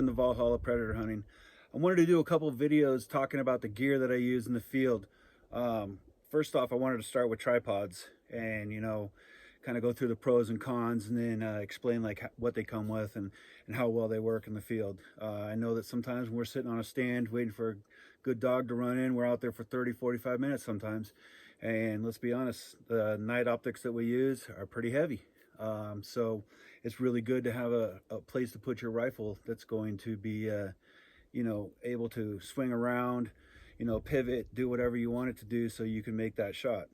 welcome to Valhalla Predator Hunting. I wanted to do a couple of videos talking about the gear that I use in the field. First off, I wanted to start with tripods and, kind of go through the pros and cons, and then explain like what they come with and how well they work in the field. I know that sometimes when we're sitting on a stand waiting for a good dog to run in, we're out there for 30-45 minutes sometimes. And let's be honest, the night optics that we use are pretty heavy. So it's really good to have a place to put your rifle that's going to be, able to swing around, pivot, do whatever you want it to do so you can make that shot.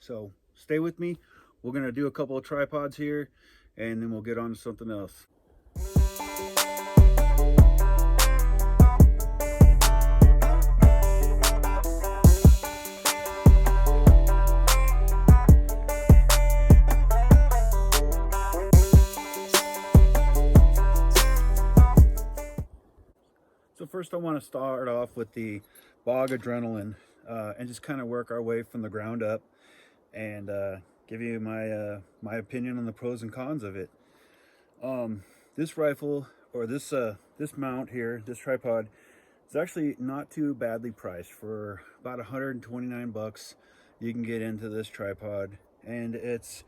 So stay with me. We're going to do a couple of tripods here, and then we'll get on to something else. So first I want to start off with the Bog Adrenaline and just kind of work our way from the ground up and give you my opinion on the pros and cons of it. This rifle, or this mount here, this tripod, is actually not too badly priced. For about 129 bucks you can get into this tripod, and it's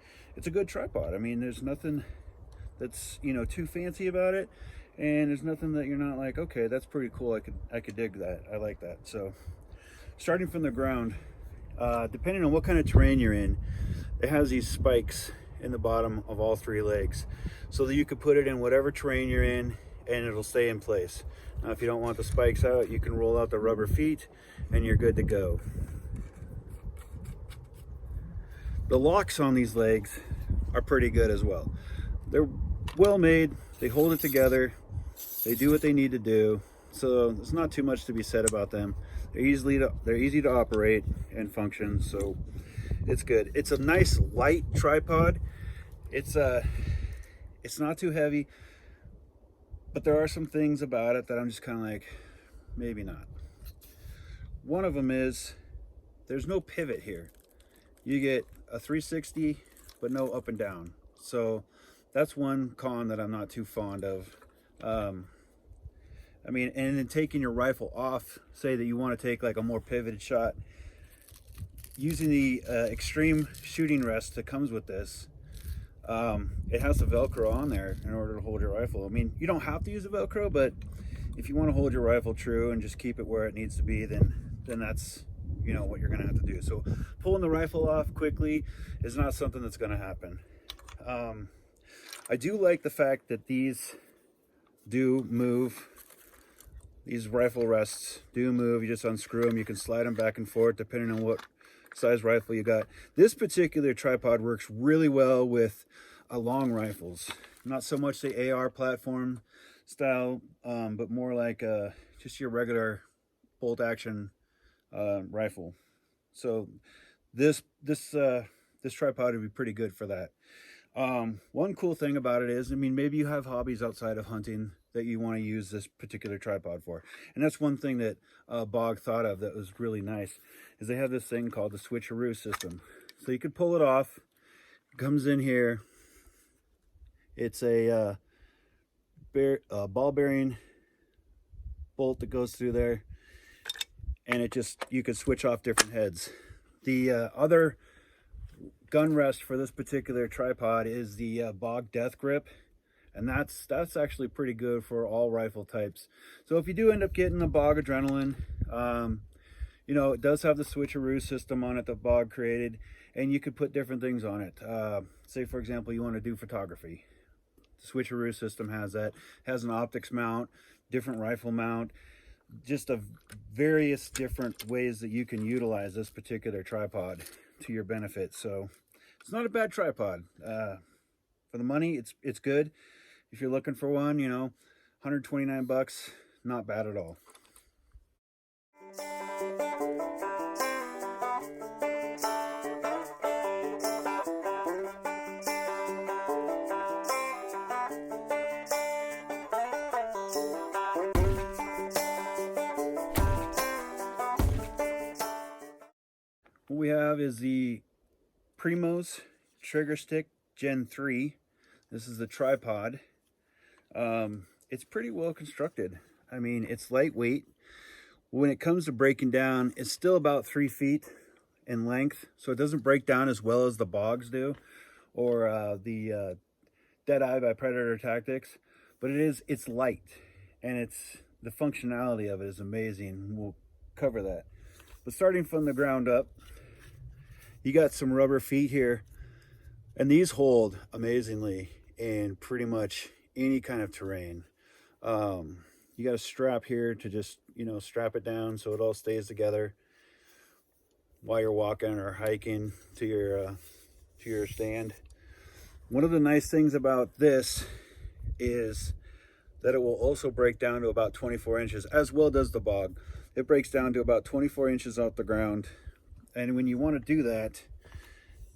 a good tripod. I mean, there's nothing that's too fancy about it, and there's nothing that you're not like, okay, that's pretty cool, I could dig that, I like that. So starting from the ground, depending on what kind of terrain you're in, it has these spikes in the bottom of all three legs so that you could put it in whatever terrain you're in and it'll stay in place. Now if you don't want the spikes out, you can roll out the rubber feet and you're good to go. The locks on these legs are pretty good as well. They're well made, they hold it together, they do what they need to do, so there's not too much to be said about them. They're easy to operate and function, so it's good. It's a nice light tripod. It's not too heavy, but there are some things about it that I'm just kind of like, maybe not. One of them is there's no pivot here. You get a 360 but no up and down, so that's one con that I'm not too fond of. I mean, and then taking your rifle off, say that you want to take like a more pivoted shot, using the extreme shooting rest that comes with this, it has the Velcro on there in order to hold your rifle. I mean, you don't have to use the Velcro, but if you want to hold your rifle true and just keep it where it needs to be, then that's what you're gonna have to do. So pulling the rifle off quickly is not something that's gonna happen. I do like the fact that these do move. These rifle rests do move. You just unscrew them. You can slide them back and forth depending on what size rifle you got. This particular tripod works really well with long rifles. Not so much the AR platform style, but more like just your regular bolt action rifle. So this tripod would be pretty good for that. One cool thing about it is, I mean, maybe you have hobbies outside of hunting that you want to use this particular tripod for. And that's one thing that Bog thought of that was really nice, is they have this thing called the switcheroo system. So you could pull it off. It comes in here. It's a ball bearing bolt that goes through there, and you could switch off different heads. The other gun rest for this particular tripod is the Bog Death Grip, and that's actually pretty good for all rifle types. So if you do end up getting the Bog Adrenaline, it does have the switcheroo system on it that Bog created, and you could put different things on it. Say for example you want to do photography, the switcheroo system has that. It has an optics mount, different rifle mount, just various different ways that you can utilize this particular tripod to your benefit. So it's not a bad tripod. For the money, it's good. If you're looking for one, 129 bucks, not bad at all. What we have is the Primo's trigger stick Gen 3. This is the tripod. it's pretty well constructed. I mean, it's lightweight. When it comes to breaking down, it's still about 3 feet in length, so it doesn't break down as well as the Bogs do, or the Deadeye by Predator Tactics, but it's light, and the functionality of it is amazing. We'll cover that. But starting from the ground up, you got some rubber feet here, and these hold amazingly in pretty much any kind of terrain. You got a strap here to just, strap it down so it all stays together while you're walking or hiking to your stand. One of the nice things about this is that it will also break down to about 24 inches, as well does the Bog. It breaks down to about 24 inches off the ground. And when you want to do that,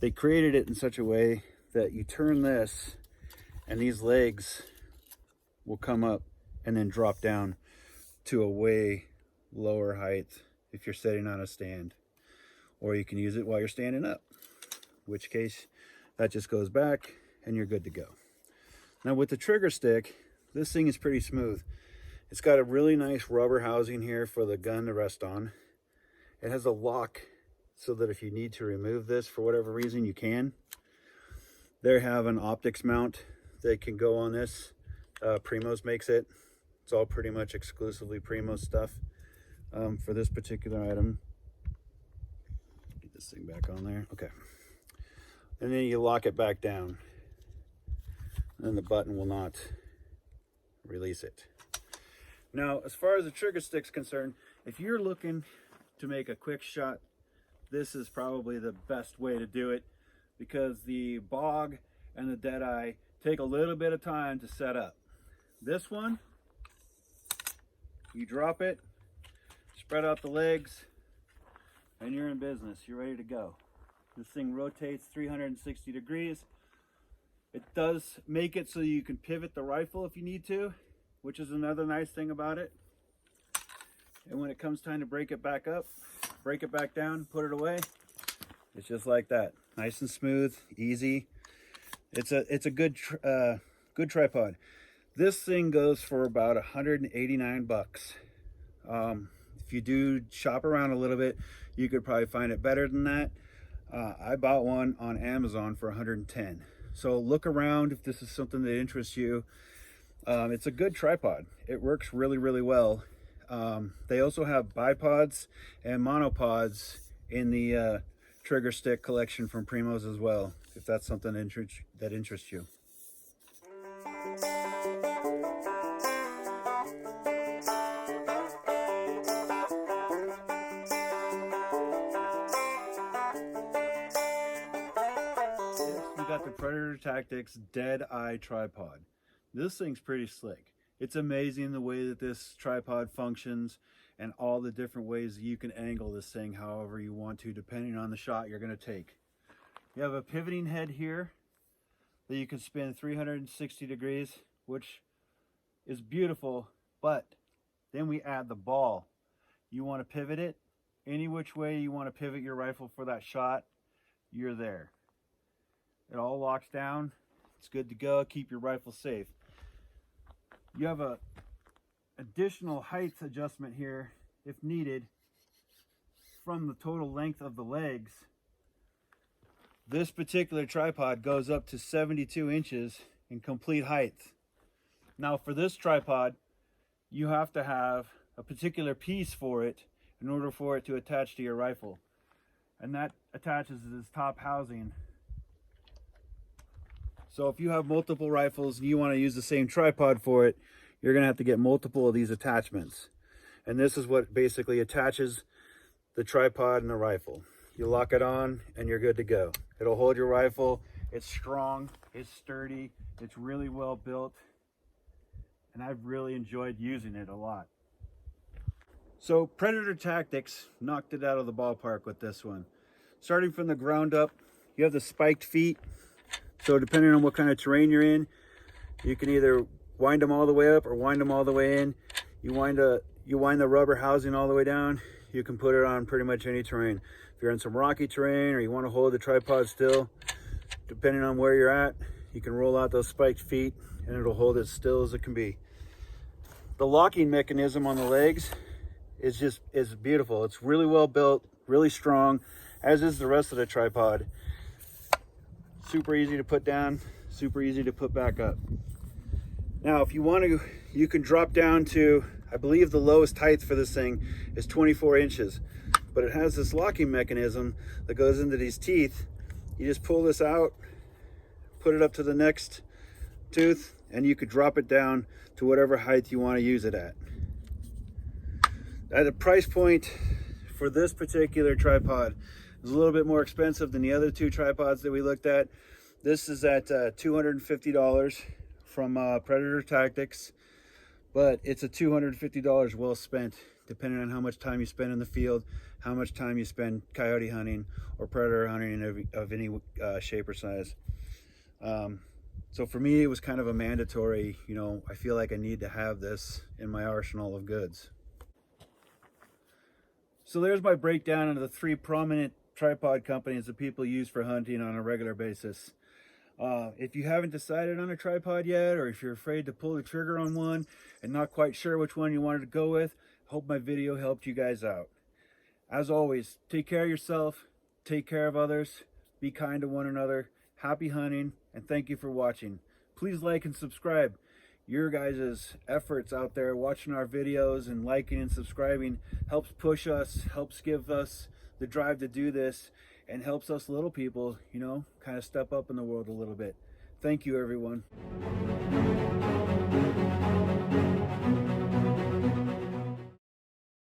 they created it in such a way that you turn this and these legs will come up and then drop down to a way lower height if you're sitting on a stand, or you can use it while you're standing up, in which case that just goes back and you're good to go. Now with the trigger stick, this thing is pretty smooth. It's got a really nice rubber housing here for the gun to rest on. It has a lock so that if you need to remove this for whatever reason, you can. They have an optics mount that can go on this. Primo's makes it. It's all pretty much exclusively Primo stuff for this particular item. Get this thing back on there. Okay. And then you lock it back down. And the button will not release it. Now, as far as the trigger stick's concerned, if you're looking to make a quick shot, this is probably the best way to do it, because the Bog and the Deadeye take a little bit of time to set up. This one, you drop it, spread out the legs, and you're in business. You're ready to go. This thing rotates 360 degrees. It does make it so you can pivot the rifle if you need to, which is another nice thing about it. And when it comes time to break it back up, break it back down, put it away, it's just like that. Nice and smooth, easy. It's a good tripod. This thing goes for about 189 bucks. If you do shop around a little bit, you could probably find it better than that. I bought one on Amazon for 110. So look around if this is something that interests you. It's a good tripod. It works really, really well. They also have bipods and monopods in the trigger stick collection from Primo's as well, if that's something that interests you. We got the Predator Tactics Deadeye tripod. This thing's pretty slick. It's amazing the way that this tripod functions and all the different ways that you can angle this thing however you want to, depending on the shot you're going to take. You have a pivoting head here that you can spin 360 degrees, which is beautiful, but then we add the ball. You want to pivot it any which way you want to pivot your rifle for that shot, you're there. It all locks down. It's good to go. Keep your rifle safe. You have a additional height adjustment here if needed from the total length of the legs. This particular tripod goes up to 72 inches in complete height. Now for this tripod, you have to have a particular piece for it in order for it to attach to your rifle. And that attaches to this top housing. So if you have multiple rifles and you want to use the same tripod for it, you're going to have to get multiple of these attachments. And this is what basically attaches the tripod and the rifle. You lock it on and you're good to go. It'll hold your rifle. It's strong, it's sturdy, it's really well built, and I've really enjoyed using it a lot. So Predator Tactics knocked it out of the ballpark with this one. Starting from the ground up, you have the spiked feet. So depending on what kind of terrain you're in, you can either wind them all the way up or wind them all the way in. You wind the rubber housing all the way down, you can put it on pretty much any terrain. If you're in some rocky terrain or you want to hold the tripod still, depending on where you're at, you can roll out those spiked feet and it'll hold as still as it can be. The locking mechanism on the legs is beautiful. It's really well built, really strong, as is the rest of the tripod. Super easy to put down, super easy to put back up. Now, if you want to, you can drop down to, I believe the lowest height for this thing is 24 inches, but it has this locking mechanism that goes into these teeth. You just pull this out, put it up to the next tooth, and you could drop it down to whatever height you want to use it at. At a price point for this particular tripod is a little bit more expensive than the other two tripods that we looked at. This is at $250 from Predator Tactics, but it's a $250 well spent, depending on how much time you spend in the field, how much time you spend coyote hunting or predator hunting of any shape or size. So for me, it was kind of a mandatory, you know, I feel like I need to have this in my arsenal of goods. So there's my breakdown of the 3 prominent tripod companies that people use for hunting on a regular basis. If you haven't decided on a tripod yet, or if you're afraid to pull the trigger on one and not quite sure which one you wanted to go with, hope my video helped you guys out. As always, take care of yourself, take care of others, be kind to one another, happy hunting, and thank you for watching. Please like and subscribe. Your guys' efforts out there watching our videos and liking and subscribing helps push us, helps give us the drive to do this, and helps us little people, you know, kind of step up in the world a little bit. Thank you, everyone.